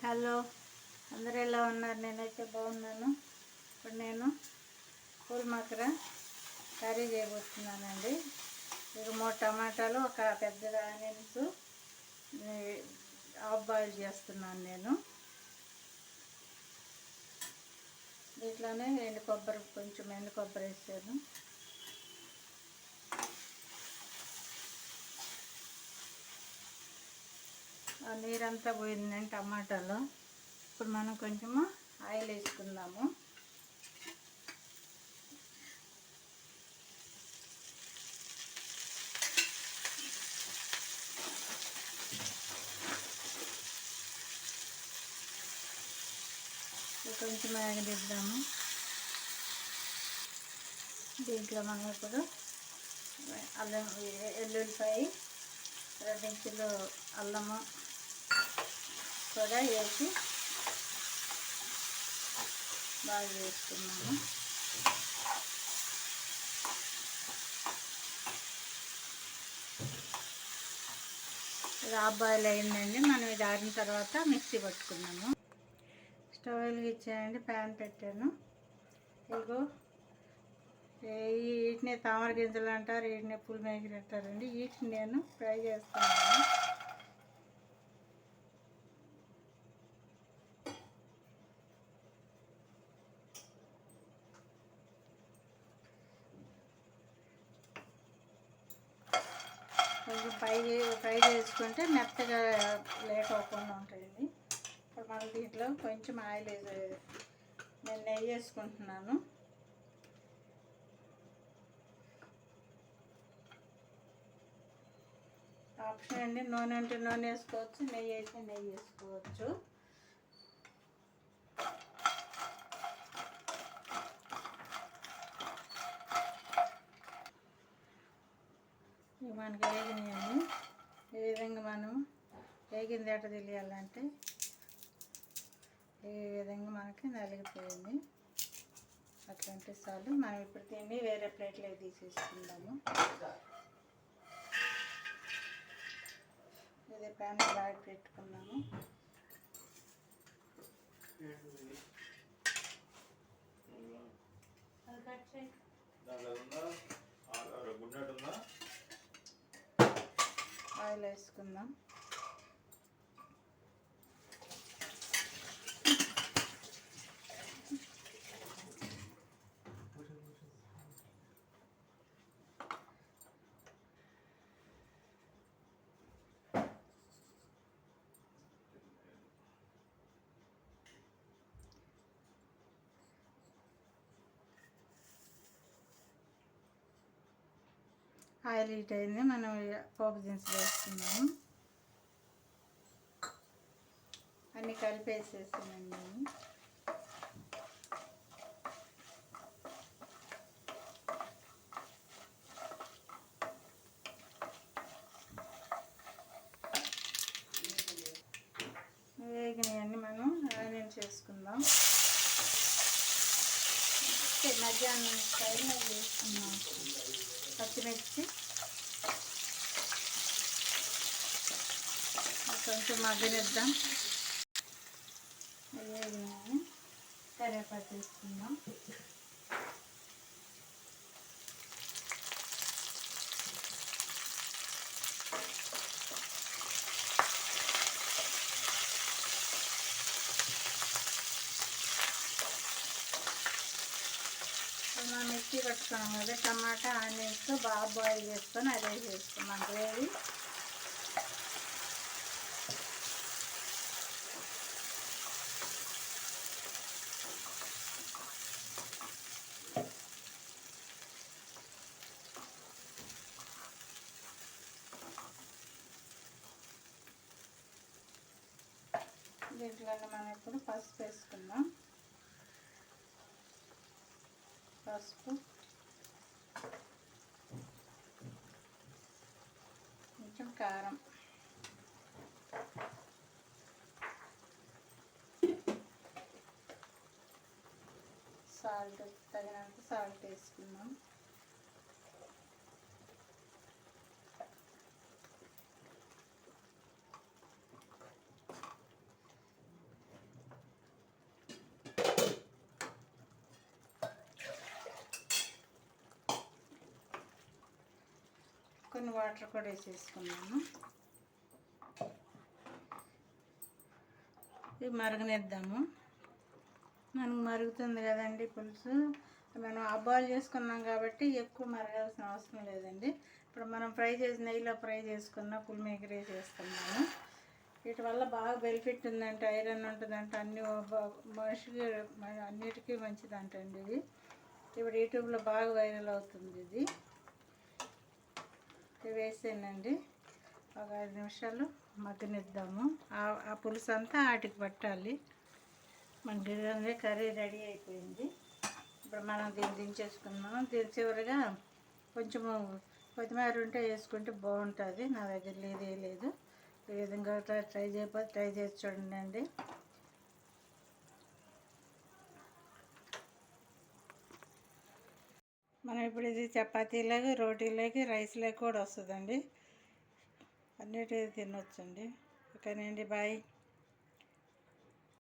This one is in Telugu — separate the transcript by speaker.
Speaker 1: హలో, అందరూ ఎలా ఉన్నారు? నేనైతే బాగున్నాను. ఇప్పుడు నేను పూల్ మకర కర్రీ చేయబోతున్నానండి. ఇక 3 టమాటాలు, ఒక పెద్ద ఆనియన్స్ హాఫ్ బాయిల్ చేస్తున్నాను నేను. దీంట్లోనే కొంచెం ఎండు కొబ్బరి వేసాను. ఆ నీరంతా పోయిందండి టమాటాలో. ఇప్పుడు మనం కొంచెము ఆయిల్ వేసుకుందాము. కొంచెం ఆగనిద్దాము. దీంట్లో మనం ఇప్పుడు అల్లం, ఎల్లుల్లిపాయ, 2 ఇంచులు అల్లము కూడా వేసి బాగా వేసుకున్నాము. ఇది హాఫ్ బాయిల్ అయిందండి. మనం ఇది ఆరిన తర్వాత మిక్సీ పట్టుకున్నాము. స్టవ్ వెలిగించానండి, ప్యాన్ పెట్టాను. ఇదిగో వీటిని తామర గింజలు అంటారు, వీటిని పుల్ మేకర్ అంటారండి. వీటిని నేను ఫ్రై చేస్తున్నాను. కొంచెం ఫ్రై చేసుకుంటే మెత్తగా లేట్ అవ్వకుండా ఉంటుంది. ఇప్పుడు మనం దీంట్లో కొంచెం ఆయిల్ నేను నెయ్యి వేసుకుంటున్నాను. ఆప్షన్ అండి, నూనె అంటే నూనె వేసుకోవచ్చు, నెయ్యి అయితే నెయ్యి వేసుకోవచ్చు. ఇవి మనకి వేగినాయండి. ఈ విధంగా మనం వేగింది ఎట తెలియాలంటే ఈ విధంగా మనకి నలిగిపోయింది. అట్లాంటి చాలు. మనం ఇప్పుడు తిని వేరే ప్లేట్లోకి తీసేసుకుందాము. ఇదే ప్యాన్ బాగా పెట్టుకున్నాము. ఆయిల్ వేసుకుందాం. ఆయిల్ హీట్ అయింది. మనం పోపు దినుసులు వేసుకున్నాము. అన్నీ కలిపేసేసానండి నేను. వేగినవన్నీ మనం ఆనియన్స్ వేసుకుందాం. మధ్యాహ్నం స్టైల్లో వేసుకున్నాం. పచ్చిమిర్చి కొంచెం మగ్గనిద్దాం. వేగినాయి. కరివేపాకు వేసుకుందాం. మనం మిక్సీ పట్టుకున్నాం కదా, టమాటా ఆనియన్స్ బాగా బాయిల్ చేసుకొని అదే చేసుకున్నాం గ్రేవీ. దీంట్లోనే మనం ఇప్పుడు పసుపు వేసుకుందాం. పసుపు, కొంచెం కారం, సాల్ట్, తగినంత సాల్ట్ వేసుకుందాం. కొన్ని వాటర్ కూడా వేసేసుకున్నాను. ఇది మరగనిద్దాము. మనకు మరుగుతుంది కదండి పులుసు. మనం బాయిల్ చేసుకున్నాం కాబట్టి ఎక్కువ మరగాల్సిన అవసరం లేదండి. ఇప్పుడు మనం నెయ్యిలో ఫ్రై చేసుకున్న పుల్ మేకర్ వేసేస్తున్నాము. వీటి వల్ల బాగా బెనిఫిట్ ఉందంటే, ఐరన్ ఉంటుందంటే, మనిషికి అన్నిటికీ మంచిదంటండి ఇది. ఇప్పుడు యూట్యూబ్లో బాగా వైరల్ అవుతుంది ఇది. వేసానండి. ఒక 5 నిమిషాలు మగ్గనిద్దాము. ఆ పులుసు అంతా వాటికి పట్టాలి. మన కర్రీ రెడీ అయిపోయింది. ఇప్పుడు మనం దీన్ని దించేసుకున్నాము. దీని చివరిగా కొంచెము కొత్తిమీర ఉంటే వేసుకుంటే బాగుంటుంది. నా దగ్గర లేదు. ఈ విధంగా ట్రై చేసి చూడండి. మనం ఇప్పుడు ఇది చపాతీలాగా, రోటీలాగా, రైస్లాగా కూడా వస్తుందండి. అన్నిటి తినొచ్చండి. ఓకేనండి, బాయ్.